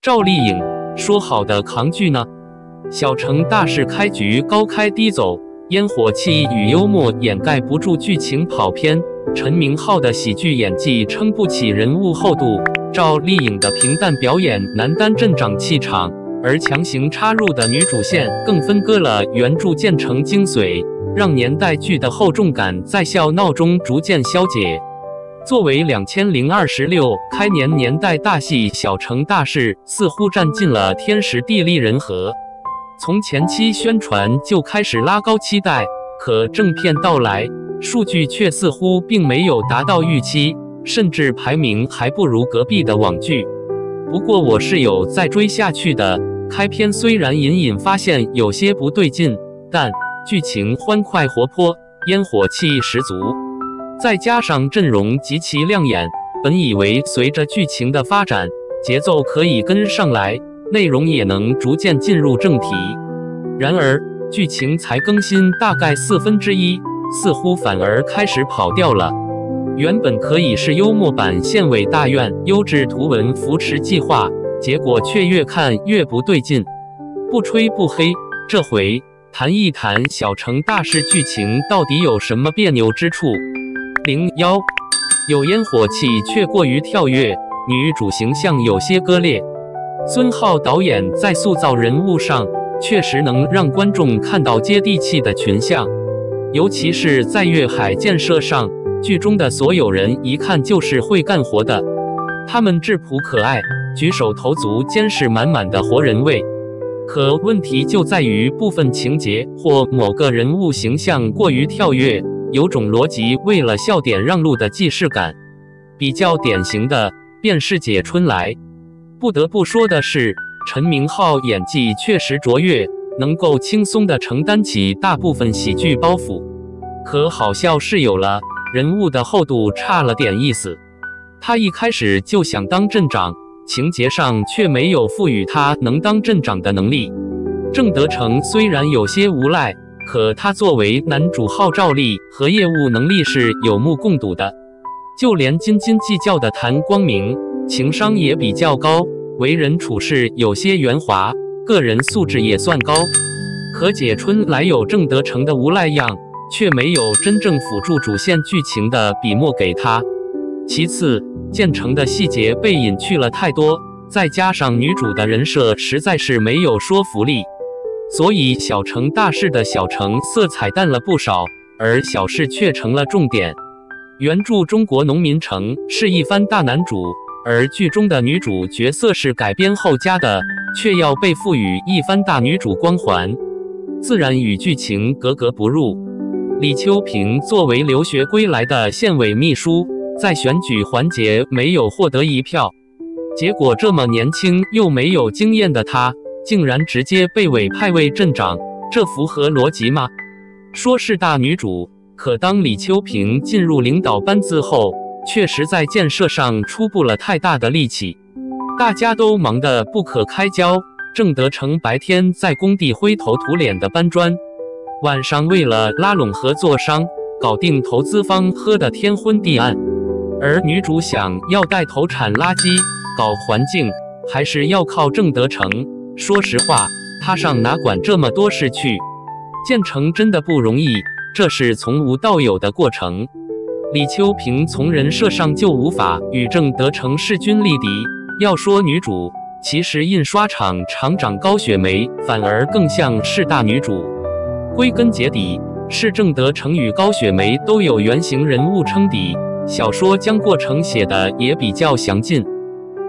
趙麗穎說好的扛劇呢？小城大事開局高開低走，煙火氣與幽默掩蓋不住劇情跑偏，陳明昊的喜劇演技撐不起人物厚度，趙麗穎的平淡表演難擔鎮長氣場，而強行插入的女主線更分割了原著漸成精髓，讓年代劇的厚重感在笑鬧中逐漸消解。作為2026開年年代大戲，《小城大事》似乎占盡了天時地利人和。從前期宣傳就開始拉高期待，可正片到來，數據卻似乎並沒有達到預期，甚至排名還不如隔壁的網劇。不過我是有再追下去的，開篇雖然隱隱發現有些不對勁，但劇情歡快活潑，煙火氣十足。再加上陣容極其亮眼，本以為隨着劇情的發展，節奏可以跟上來，內容也能逐漸進入正題。然而，劇情才更新大概1/4，似乎反而開始跑調了。原本可以是幽默版縣委大院優質圖文扶持計劃，結果卻越看越不對勁。不吹不黑，這回談一談小城大事劇情到底有什麼別扭之處。01有煙火氣卻過於跳躍，女主形象有些割裂。孫浩導演在塑造人物上確實能讓觀眾看到接地氣的群像，尤其是在粵海建設上，劇中的所有人一看就是會幹活的，他們質樸可愛，舉手投足間是滿滿的活人味。可問題就在於部分情節或某個人物形象過於跳躍，有種邏輯為了笑點讓路的既視感。比較典型的便是解春來。不得不說的是，陳明昊演技確實卓越，能夠輕鬆地承擔起大部分喜劇包袱。可好笑是有了，人物的厚度差了點意思。他一開始就想當鎮長，情節上卻沒有賦予他能當鎮長的能力。鄭德成雖然有些無賴，可他作為男主號召力和業務能力是有目共睹的。就連斤斤計較的譚光明，情商也比較高，為人處事有些圓滑，個人素質也算高。可解春來有鄭德成的無賴樣，卻沒有真正輔助主線劇情的筆墨給他。其次，建成的細節被隱去了太多，再加上女主的人設實在是沒有說服力，所以小城大事的小城色彩淡了不少，而小事卻成了重點。原著中國農民城是一番大男主，而劇中的女主角色是改編後加的，卻要被賦予一番大女主光環，自然與劇情格格不入。李秋平作為留學歸來的縣委秘書，在選舉環節沒有獲得一票，結果這麼年輕又沒有經驗的他，竟然直接被委派為鎮長，這符合邏輯嗎？說是大女主，可當李秋平進入領導班子後，確實在建設上出不了太大的力氣，大家都忙得不可開交。鄭德成白天在工地灰頭土臉的搬磚，晚上為了拉攏合作商，搞定投資方喝得天昏地暗。而女主想要帶頭鏟垃圾、搞環境，還是要靠鄭德成。說實話，他上哪管這麼多事去？建成真的不容易，這是從無到有的過程。李秋平從人設上就無法與鄭德成勢均力敵。要說女主，其實印刷廠廠長高雪梅反而更像是大女主。歸根結底，是鄭德成與高雪梅都有原型人物撐底，小說將過程寫得也比較詳盡。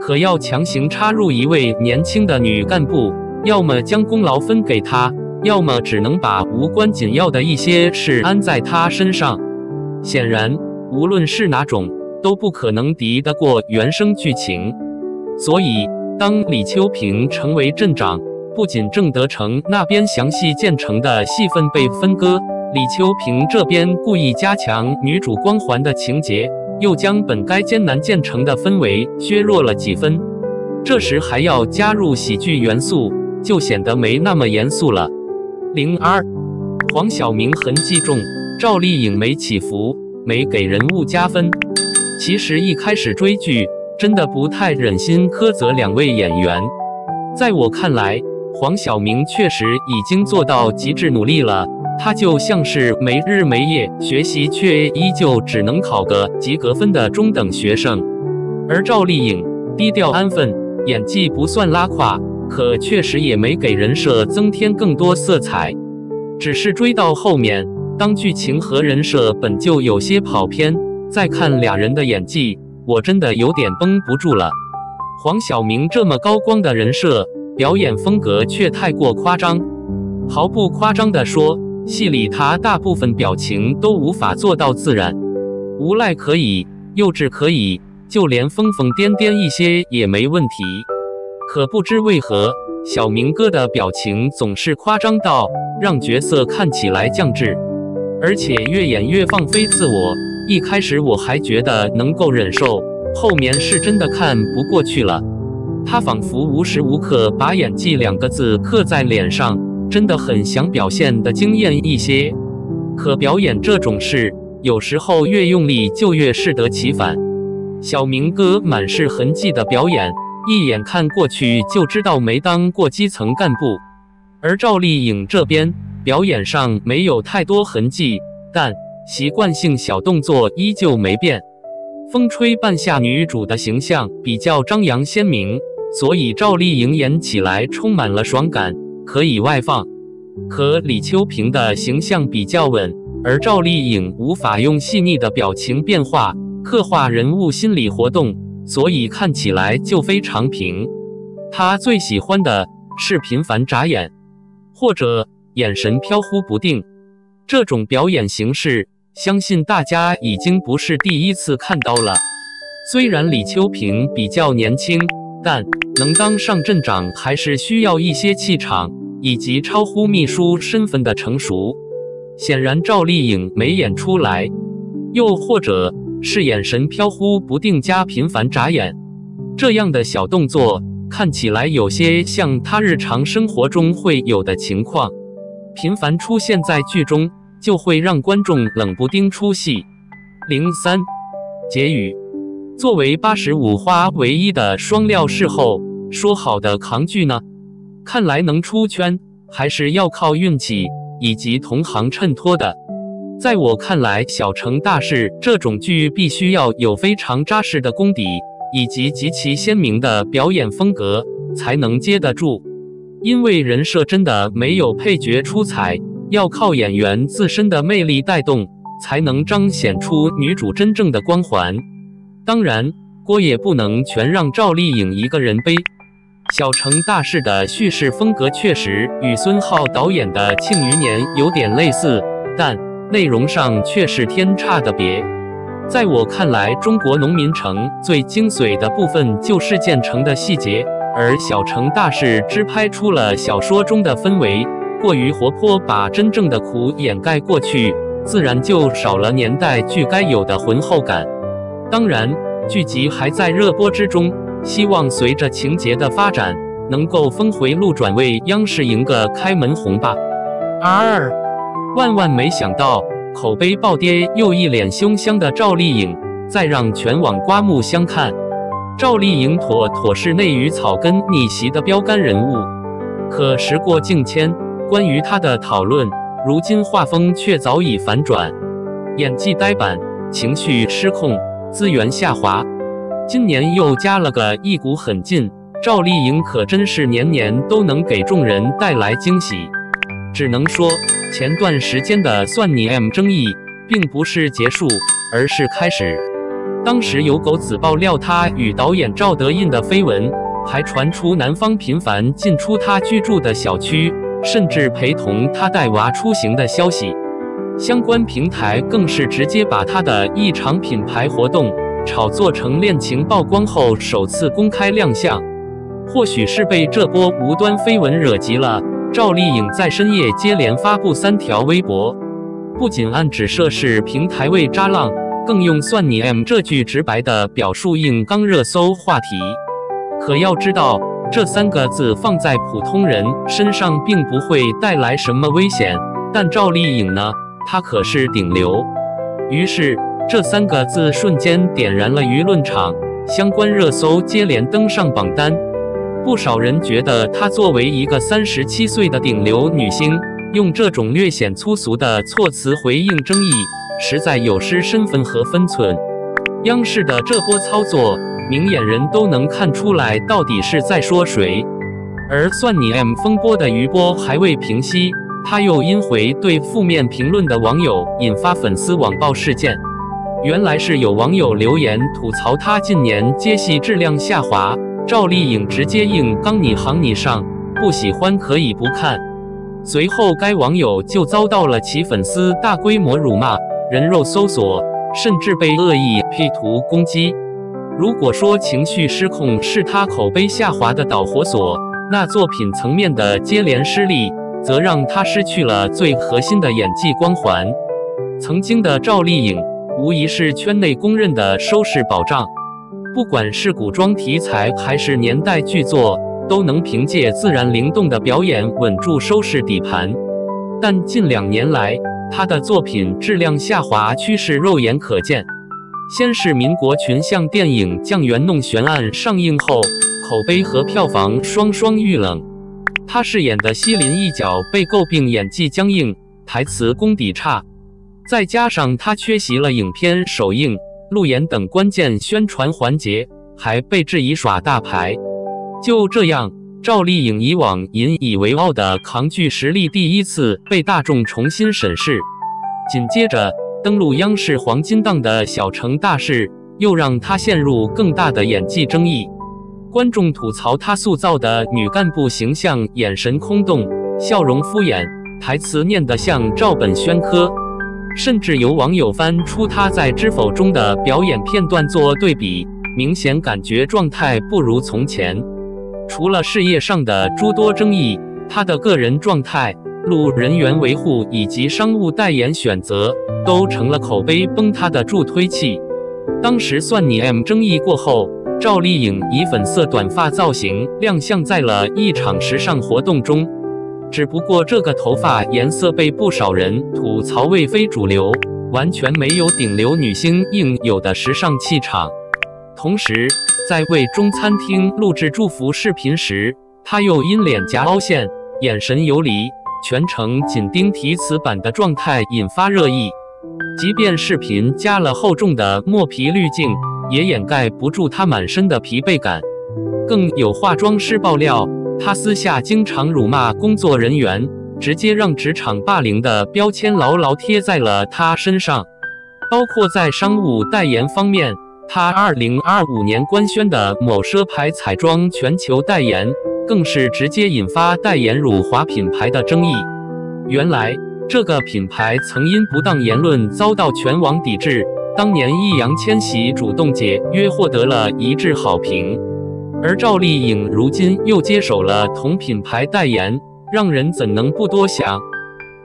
可要強行插入一位年輕的女幹部，要麼將功勞分給她，要麼只能把無關緊要的一些事安在她身上。顯然，無論是哪種，都不可能敵得過原生劇情。所以，當李秋平成為鎮長，不僅鄭德成那邊詳細建成的戲份被分割，李秋平這邊故意加強女主光環的情節，又將本該艱難建成的氛圍削弱了幾分。這時還要加入喜劇元素，就顯得沒那麼嚴肅了。02黃曉明痕跡重，趙麗穎沒起伏，沒給人物加分。其實一開始追劇，真的不太忍心苛責兩位演員，在我看來，黃曉明確實已經做到極致努力了，他就像是沒日沒夜學習，卻依舊只能考個及格分的中等學生。而趙麗穎低調安分，演技不算拉胯，可確實也沒給人設增添更多色彩。只是追到後面，當劇情和人設本就有些跑偏，再看倆人的演技，我真的有點繃不住了。黃曉明這麼高光的人設，表演風格卻太過誇張。毫不誇張地說，戲裡他大部分表情都無法做到自然，無賴可以，幼稚可以，就連瘋瘋癲癲一些也沒問題。可不知為何，小明哥的表情總是誇張到讓角色看起來降智，而且越演越放飛自我。一開始我還覺得能夠忍受，後面是真的看不過去了。他仿佛無時無刻把演技2個字刻在臉上，真的很想表現得驚豔一些。可表演這種事，有時候越用力就越適得其反。小明哥滿是痕跡的表演，一眼看過去就知道沒當過基層幹部。而趙麗穎這邊表演上沒有太多痕跡，但習慣性小動作依舊沒變。風吹半夏女主的形象比較張揚鮮明，所以趙麗穎演起來充滿了爽感，可以外放。可李秋萍的形象比較穩，而趙麗穎無法用細膩的表情變化刻畫人物心理活動，所以看起來就非常平。她最喜歡的是頻繁眨眼，或者眼神飄忽不定。這種表演形式，相信大家已經不是第一次看到了。雖然李秋萍比較年輕，但能當上鎮長還是需要一些氣場，以及超乎秘書身份的成熟。顯然趙麗穎沒演出來，又或者是眼神飄忽不定加頻繁眨眼，這樣的小動作看起來有些像她日常生活中會有的情況，頻繁出現在劇中，就會讓觀眾冷不丁出戲。03結語，作為85花唯一的雙料視後，說好的扛劇呢？看來能出圈，還是要靠運氣以及同行襯托的。在我看來，小城大事這種劇必須要有非常扎實的功底，以及極其鮮明的表演風格，才能接得住。因為人設真的沒有配角出彩，要靠演員自身的魅力帶動，才能彰顯出女主真正的光環。當然，鍋也不能全讓趙麗穎一個人背。小城大事的敘事風格確實與孫浩導演的《慶餘年》有點類似，但內容上卻是天差地別。在我看來，中國農民城最精髓的部分就是建成的細節，而小城大事只拍出了小說中的氛圍，過於活潑，把真正的苦掩蓋過去，自然就少了年代劇該有的渾厚感。當然，劇集還在熱播之中，希望隨着情節的發展，能夠峰回路轉，為央視贏個開門紅吧。萬萬沒想到，口碑暴跌又一臉凶相的趙麗穎，再讓全網刮目相看。趙麗穎妥妥是內娛草根逆襲的標杆人物。可時過境遷，關於她的討論，如今畫風卻早已反轉，演技呆板，情緒失控，資源下滑。今年又加了個一股狠勁，趙麗穎可真是年年都能給眾人帶來驚喜。只能說，前段時間的算你 M 爭議並不是結束，而是開始。當時有狗子爆料他與導演趙德胤的緋聞，還傳出男方頻繁進出他居住的小區，甚至陪同他帶娃出行的消息。相關平台更是直接把他的一場品牌活動炒作成戀情曝光後首次公開亮相。或許是被這波無端緋聞惹急了，趙麗穎在深夜接連發布3條微博，不僅暗指涉事平台為渣浪，更用算你 M 這句直白的表述硬剛熱搜話題。可要知道，這3個字放在普通人身上並不會帶來什麼危險，但趙麗穎呢，她可是頂流。於是這3個字瞬間點燃了輿論場，相關熱搜接連登上榜單。不少人覺得她作為一個37歲的頂流女星，用這種略顯粗俗的措辭回應爭議，實在有失身份和分寸。央視的這波操作，明眼人都能看出來到底是在說誰。而算你 M 風波的餘波還未平息，他又因回對負面評論的網友引發粉絲網暴事件。原來是有網友留言吐槽他近年接戲質量下滑，趙麗穎直接硬剛你行你上，不喜歡可以不看。隨後該網友就遭到了其粉絲大規模辱罵、人肉搜索，甚至被惡意 P 圖攻擊。如果說情緒失控是他口碑下滑的導火索，那作品層面的接連失利，則讓他失去了最核心的演技光環。曾經的趙麗穎，無疑是圈內公認的收視保障，不管是古裝題材還是年代劇作，都能憑借自然靈動的表演穩住收視底盤。但近2年來，她的作品質量下滑趨勢肉眼可見。先是民國群像電影《醬園弄玄案》上映後，口碑和票房雙雙遇冷。她飾演的西林一角被詬病演技僵硬、台詞功底差，再加上她缺席了影片首映、路演等關鍵宣傳環節，還被質疑耍大牌。就這樣，趙麗穎以往引以為傲的抗劇實力第一次被大眾重新審視。緊接着，登陸央視黃金檔的《小城大事》又讓她陷入更大的演技爭議。觀眾吐槽她塑造的女幹部形象眼神空洞、笑容敷衍、台詞念得像照本宣科，甚至有網友翻出她在《知否》中的表演片段做對比，明顯感覺狀態不如從前。除了事業上的諸多爭議，她的個人狀態、路人緣維護以及商務代言選擇，都成了口碑崩塌的助推器。當時算你 M 爭議過後，趙麗穎以粉色短髮造型亮相在了一場時尚活動中，只不過這個頭髮顏色被不少人吐槽為非主流，完全沒有頂流女星應有的時尚氣場。同時，在為中餐廳錄製祝福視頻時，她又因臉頰凹陷、眼神游離，全程緊盯提詞板的狀態引發熱議。即便視頻加了厚重的磨皮濾鏡，也掩蓋不住她滿身的疲憊感。更有化妝師爆料，她私下經常辱罵工作人員，直接讓職場霸凌的標籤牢牢貼在了她身上。包括在商務代言方面，她2025年官宣的某奢牌彩妝全球代言，更是直接引發代言辱華品牌的爭議。原來，這個品牌曾因不當言論遭到全網抵制，當年易烊千璽主動解約獲得了一致好評。而趙麗穎如今又接手了同品牌代言，讓人怎能不多想？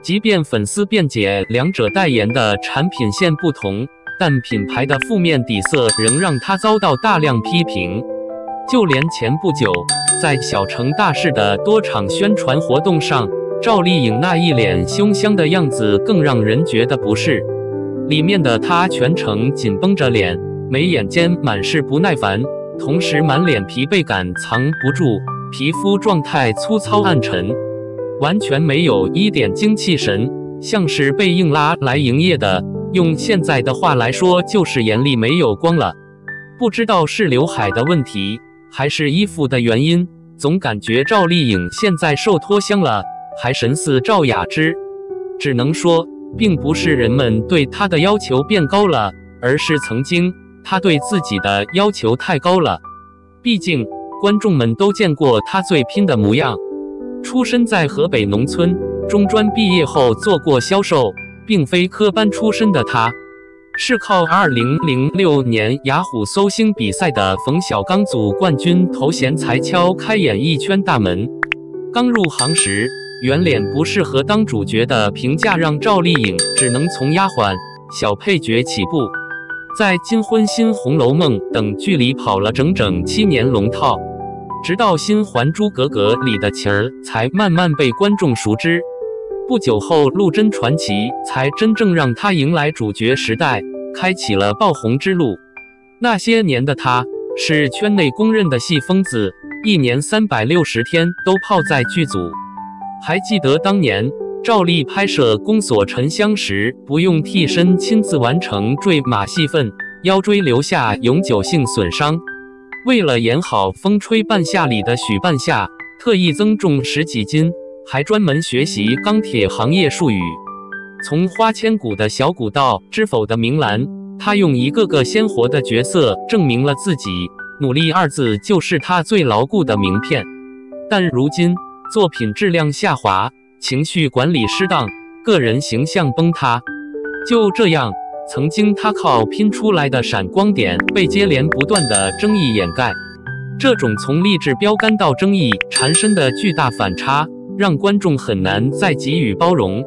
即便粉絲辯解兩者代言的產品線不同，但品牌的負面底色仍讓她遭到大量批評。就連前不久，在小城大事的多場宣傳活動上，趙麗穎那一臉凶相的樣子更讓人覺得不適。裡面的她全程緊繃着臉，眉眼間滿是不耐煩，同時滿臉疲憊感藏不住，皮膚狀態粗糙暗沉，完全沒有一點精氣神，像是被硬拉來營業的。用現在的話來說，就是眼裡沒有光了。不知道是劉海的問題，還是衣服的原因，總感覺趙麗穎現在瘦脫香了，還神似趙雅芝。只能說，並不是人們對她的要求變高了，而是曾經她對自己的要求太高了。畢竟，觀眾們都見過她最拼的模樣。出身在河北農村，中專畢業後做過銷售，並非科班出身的她，是靠2006年雅虎搜星比賽的馮小剛組冠軍頭銜才敲開演藝圈大門。剛入行時，圓臉不適合當主角的評價讓趙麗穎只能從丫鬟、小配角起步，在《金婚》《新紅樓夢》等劇裡跑了整整7年龍套，直到《新還珠格格》裡的晴兒才慢慢被觀眾熟知。不久後，《陸貞傳奇》才真正讓她迎來主角時代，開啟了爆紅之路。那些年的她是圈內公認的戲瘋子，一年360天都泡在劇組。還記得當年趙麗拍攝《宮鎖沉香》時，不用替身親自完成墜馬戲份，腰椎留下永久性損傷。為了演好風吹半夏裡的許半夏，特意增重10幾斤，還專門學習鋼鐵行業術語。從花千骨的小骨到知否的明蘭，他用一個個鮮活的角色證明了自己，努力2字就是他最牢固的名片。但如今作品質量下滑，情緒管理失當，個人形象崩塌。就這樣，曾經他靠拼出來的閃光點被接連不斷的爭議掩蓋。這種從勵志標杆到爭議纏身的巨大反差，讓觀眾很難再給予包容。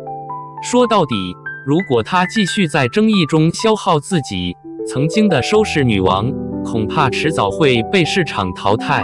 說到底，如果他繼續在爭議中消耗自己，曾經的收視女王恐怕遲早會被市場淘汰。